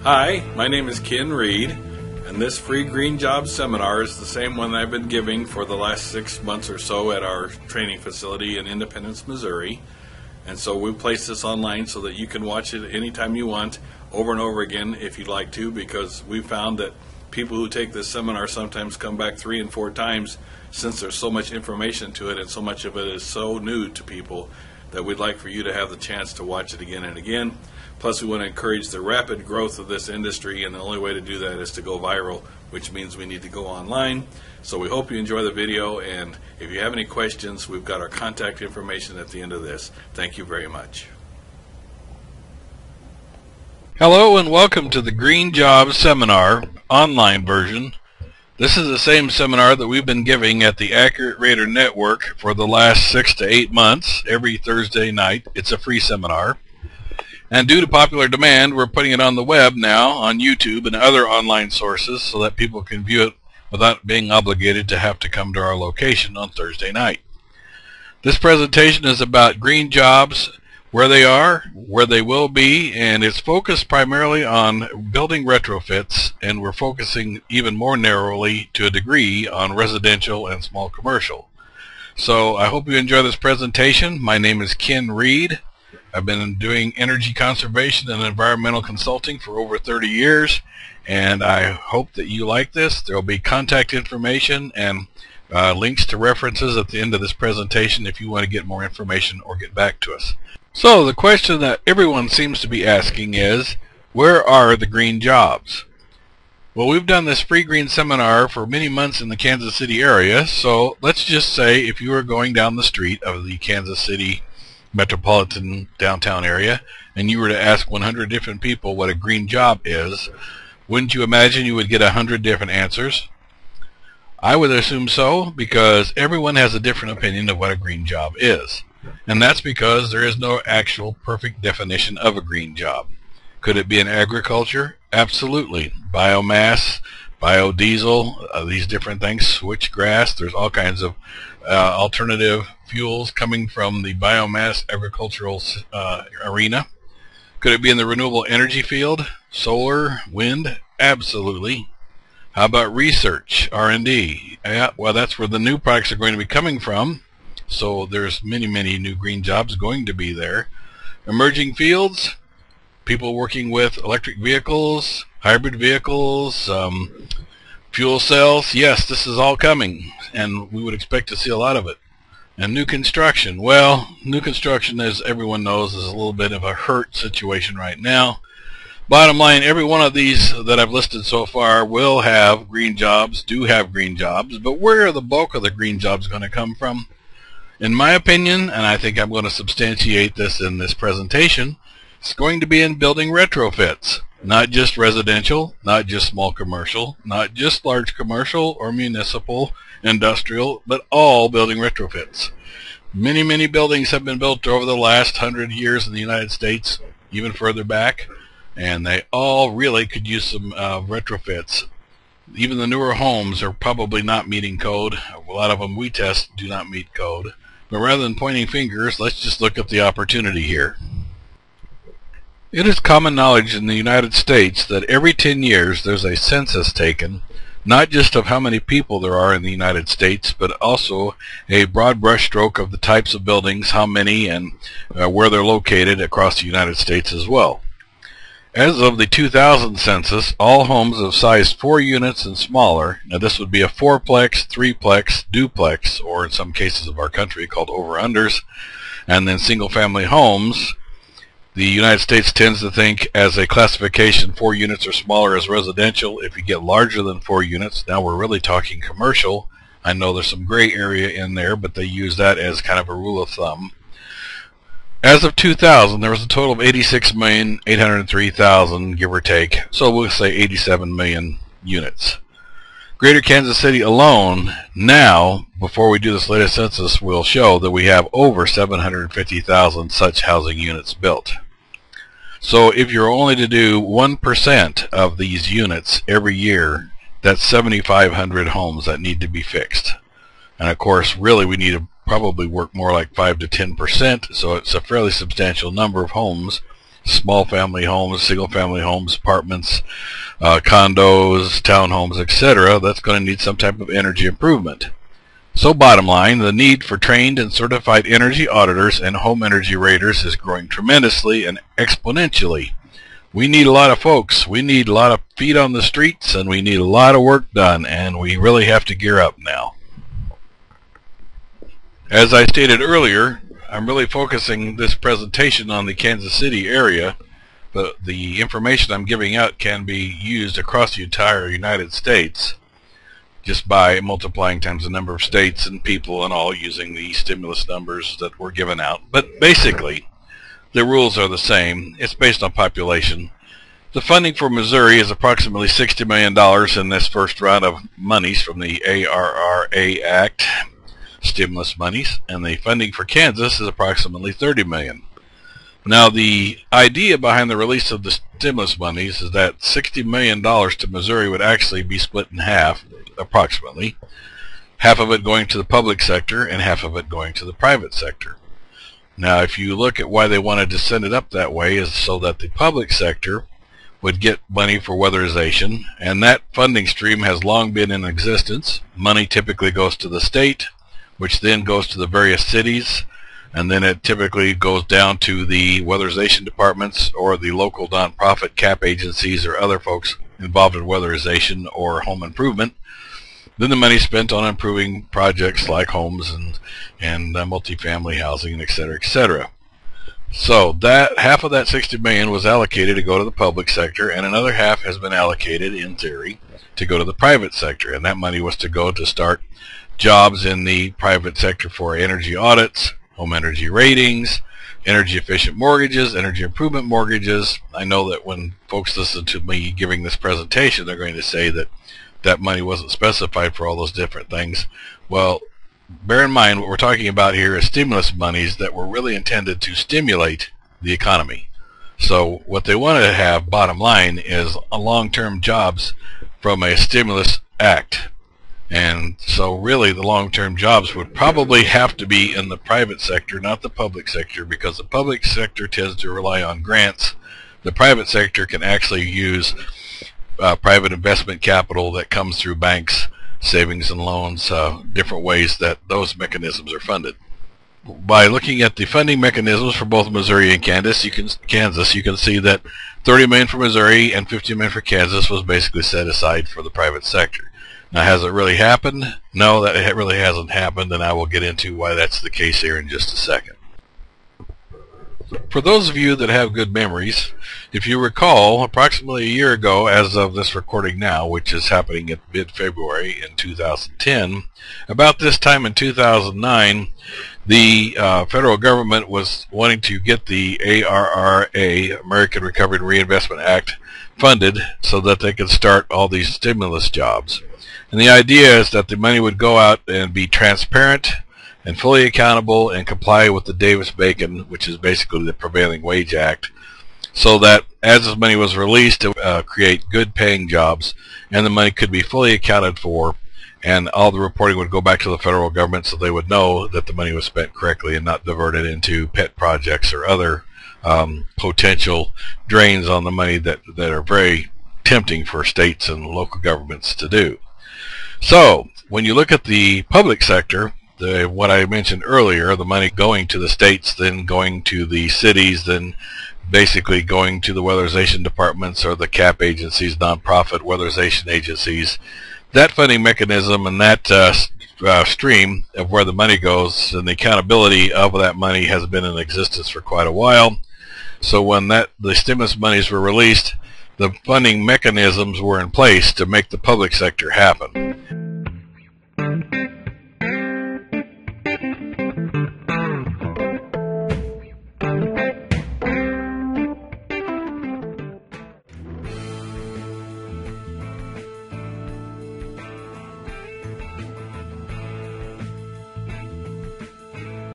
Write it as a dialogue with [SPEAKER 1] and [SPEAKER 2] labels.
[SPEAKER 1] Hi, my name is Ken Reed, and this free green job seminar is the same one I've been giving for the last 6 months or so at our training facility in Independence, Missouri. And so we place this online so that you can watch it anytime you want, over and over again if you'd like to, because we found that people who take this seminar sometimes come back 3 and 4 times, since there's so much information to it and so much of it is so new to people that we'd like for you to have the chance to watch it again and again. Plus, we want to encourage the rapid growth of this industry, and the only way to do that is to go viral, which means we need to go online. So we hope you enjoy the video, and if you have any questions, we've got our contact information at the end of this. Thank you very much.
[SPEAKER 2] Hello and welcome to the Green Job Seminar online version. This is the same seminar that we've been giving at the Accurate Rater Network for the last 6 to 8 months, every Thursday night. It's a free seminar. And due to popular demand, we're putting it on the web now, on YouTube and other online sources, so that people can view it without being obligated to have to come to our location on Thursday night. This presentation is about green jobs, where they are, where they will be, and it's focused primarily on building retrofits, and we're focusing even more narrowly, to a degree, on residential and small commercial. So I hope you enjoy this presentation. My name is Ken Reed. I've been doing energy conservation and environmental consulting for over 30 years, and I hope that you like this. There will be contact information and links to references at the end of this presentation if you want to get more information or get back to us. So the question that everyone seems to be asking is, where are the green jobs? Well, we've done this free green seminar for many months in the Kansas City area, so let's just say if you were going down the street of the Kansas City metropolitan downtown area and you were to ask 100 different people what a green job is, wouldn't you imagine you would get 100 different answers? I would assume so, because everyone has a different opinion of what a green job is. And that's because there is no actual perfect definition of a green job. Could it be in agriculture? Absolutely. Biomass, biodiesel, these different things, switchgrass, there's all kinds of alternative fuels coming from the biomass agricultural arena. Could it be in the renewable energy field? Solar, wind? Absolutely. How about research, R&D? Yeah, well, that's where the new products are going to be coming from. So there's many new green jobs going to be there. Emerging fields, people working with electric vehicles, hybrid vehicles, fuel cells. Yes, this is all coming, and we would expect to see a lot of it. And new construction. Well, new construction, as everyone knows, is a little bit of a hurt situation right now. Bottom line, every one of these that I've listed so far will have green jobs, do have green jobs, but where are the bulk of the green jobs going to come from? In my opinion, and I think I'm going to substantiate this in this presentation, it's going to be in building retrofits. Not just residential, not just small commercial, not just large commercial or municipal, industrial, but all building retrofits. Many buildings have been built over the last 100 years in the United States, even further back, and they all really could use some retrofits. Even the newer homes are probably not meeting code. A lot of them we test do not meet code. But rather than pointing fingers, let's just look at the opportunity here. It is common knowledge in the United States that every 10 years there's a census taken, not just of how many people there are in the United States, but also a broad brushstroke of the types of buildings, how many, and where they're located across the United States as well. As of the 2000 census, all homes of size 4 units and smaller, now this would be a 4-plex, 3-plex, duplex, or in some cases of our country called over-unders, and then single-family homes. The United States tends to think as a classification 4 units or smaller as residential. If you get larger than 4 units, now we're really talking commercial. I know there's some gray area in there, but they use that as kind of a rule of thumb. As of 2000, there was a total of 86,803,000, give or take, so we'll say 87 million units. Greater Kansas City alone, now, before we do this latest census, will show that we have over 750,000 such housing units built. So if you're only to do 1% of these units every year, that's 7,500 homes that need to be fixed. And of course, really we need to probably work more like 5 to 10%, so it's a fairly substantial number of homes small family homes, single family homes, apartments, condos, townhomes, etc., that's going to need some type of energy improvement. So bottom line, the need for trained and certified energy auditors and home energy raters is growing tremendously and exponentially. We need a lot of folks, we need a lot of feet on the streets, and we need a lot of work done, and we really have to gear up now. As I stated earlier, I'm really focusing this presentation on the Kansas City area, but the information I'm giving out can be used across the entire United States just by multiplying times the number of states and people and all using the stimulus numbers that were given out. But basically, the rules are the same. It's based on population. The funding for Missouri is approximately $60 million in this first round of monies from the ARRA Act, stimulus monies, and the funding for Kansas is approximately $30 million. Now, the idea behind the release of the stimulus monies is that $60 million to Missouri would actually be split in half, approximately. Half of it going to the public sector and half of it going to the private sector. Now, if you look at why they wanted to send it up that way, is so that the public sector would get money for weatherization, and that funding stream has long been in existence. Money typically goes to the state, which then goes to the various cities, and then it typically goes down to the weatherization departments or the local nonprofit cap agencies or other folks involved in weatherization or home improvement. Then the money is spent on improving projects like homes and multifamily housing, etc., etc. So that half of that $60 million was allocated to go to the public sector, and another half has been allocated, in theory, to go to the private sector, and that money was to go to start jobs in the private sector for energy audits, home energy ratings, energy efficient mortgages, energy improvement mortgages. I know that when folks listen to me giving this presentation, they're going to say that that money wasn't specified for all those different things. Well, bear in mind what we're talking about here is stimulus monies that were really intended to stimulate the economy. So what they wanted to have, bottom line, is a long-term jobs from a stimulus act. And so really the long-term jobs would probably have to be in the private sector, not the public sector, because the public sector tends to rely on grants. The private sector can actually use private investment capital that comes through banks, savings and loans, different ways that those mechanisms are funded. By looking at the funding mechanisms for both Missouri and Kansas, you can see that $30 million for Missouri and $50 million for Kansas was basically set aside for the private sector. Now, has it really happened? No, that really hasn't happened, and I will get into why that's the case here in just a second. For those of you that have good memories, if you recall, approximately a year ago, as of this recording now, which is happening in mid-February in 2010, about this time in 2009, the federal government was wanting to get the ARRA, American Recovery and Reinvestment Act, funded so that they could start all these stimulus jobs. And the idea is that the money would go out and be transparent and fully accountable and comply with the Davis-Bacon, which is basically the Prevailing Wage Act, so that as this money was released to create good paying jobs, and the money could be fully accounted for, and all the reporting would go back to the federal government so they would know that the money was spent correctly and not diverted into pet projects or other potential drains on the money that are very tempting for states and local governments to do. So when you look at the public sector, what I mentioned earlier, the money going to the states, then going to the cities, then basically going to the weatherization departments or the cap agencies, nonprofit weatherization agencies, that funding mechanism and that stream of where the money goes and the accountability of that money has been in existence for quite a while. So when the stimulus monies were released, the funding mechanisms were in place to make the public sector happen.